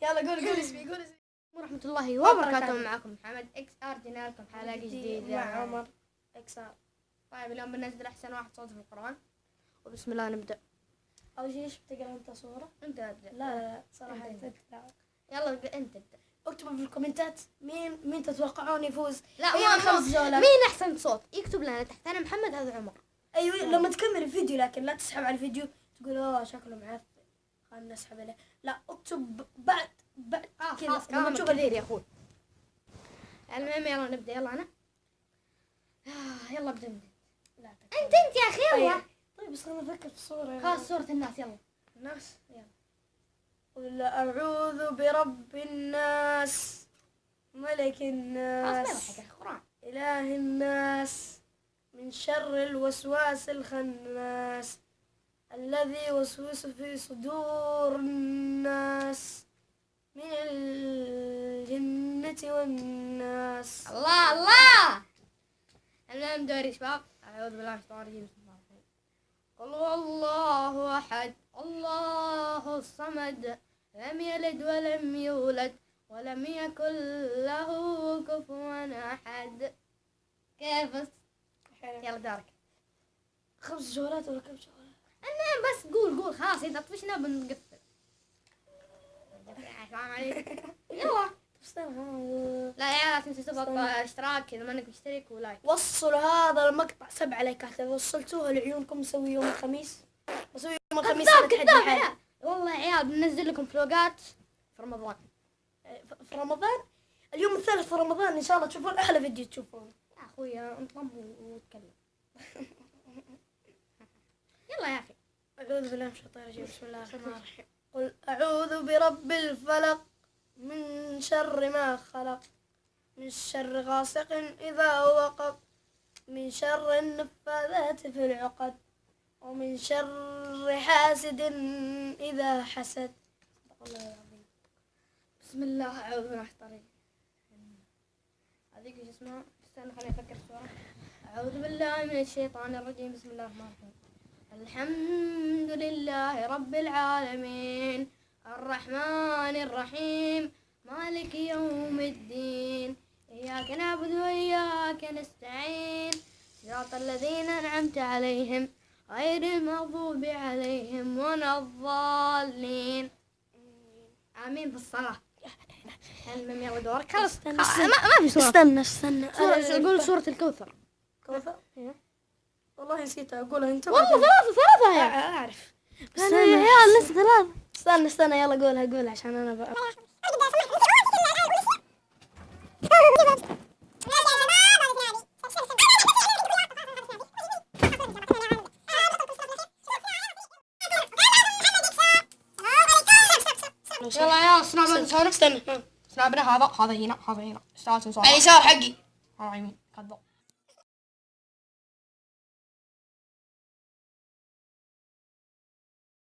يلا قول اسمي ورحمة الله وبركاته. معكم محمد اكس ار، جينا لكم حلقة جديدة مع عمر اكس ار. طيب اليوم بننزل احسن واحد صوت في القرآن، وبسم الله نبدأ. اول شيء ايش بتقرا انت صورة؟ انت ابدأ. لا صراحة انت لا. يلا انت ابدأ. اكتبوا في الكومنتات مين تتوقعون يفوز. لا هي خمس جولات. مين احسن صوت يكتب لنا تحت. انا محمد، هذا عمر. ايوه لما تكمل الفيديو، لكن لا تسحب على الفيديو تقول شكله معفن خلنا نسحب عليه. لا اكتب بعد كذا لما تشوف كثير يا اخوي. المهم يلا نبدا. يلا انا يلا ابدا لا انت يا اخي. يلا طيب بس خلينا نفكر في الصورة. خلاص صورة الناس. يلا الناس. يلا قل أعوذ برب الناس، ملك الناس، إله الناس، من شر الوسواس الخناس، الذي يوسوس في صدور الناس من الجنة والناس. الله. المهم دوري شباب. أعوذ بالله من الشيطان الرجيم. بسم الله الرحمن الرحيم. قل هو الله أحد الله الصمد، لم يلد ولم يولد ولم يكن له كفوا أحد. كيف بس؟ يلا دارك. 5 جولات ولا كم جولة؟ المهم بس قول خلاص. إذا طفشنا بنقفل. السلام عليكم. يلا لا يا لا تنسوا تضغط اشتراك اذا ما انك مشترك ولايك. وصلوا هذا المقطع 7 لايكات. اذا وصلتوه لعيونكم نسوي يوم الخميس. نسوي يوم الخميس. كذاب والله يا عيال. بننزل لكم فلوقات في رمضان. في رمضان اليوم الثالث في رمضان ان شاء الله تشوفون احلى فيديو تشوفونه. يا اخويا انطم وتكلم. يلا يا اخي. اعوذ بالله من الشيطان الرجيم. بسم الله الرحمن الرحيم. قل اعوذ برب الفلق، من شر ما خلق، من شر غاسق إذا وقب، من شر النفاذات في العقد، ومن شر حاسد إذا حسد. صدق الله العظيم. بسم الله. أعوذ بالله من الشيطان الرجيم. هذيك ايش اسمها؟ استنى خليني أفكر السورة. أعوذ بالله من الشيطان الرجيم. بسم الله الرحمن الرحيم. الحمد لله رب العالمين، الرحمن الرحيم، مالك يوم الدين، إياك نعبد وإياك نستعين، صراط الذين أنعمت عليهم غير المغضوب عليهم ولا الضالين. آمين بالصلاة. المهم يلا دورك. خلاص ما في صورة. استنى قول سورة الكوثر. كوثر؟ والله نسيتها أقولها أنت. والله ثلاثة يا أعرف. استنى يا عيال لسه 3. استنى يلا قولها عشان أنا بقى. يلا يا سنابنا. استنى. سنابنا هذا هنا. استاذ على اليسار حقي. يمين كذاب.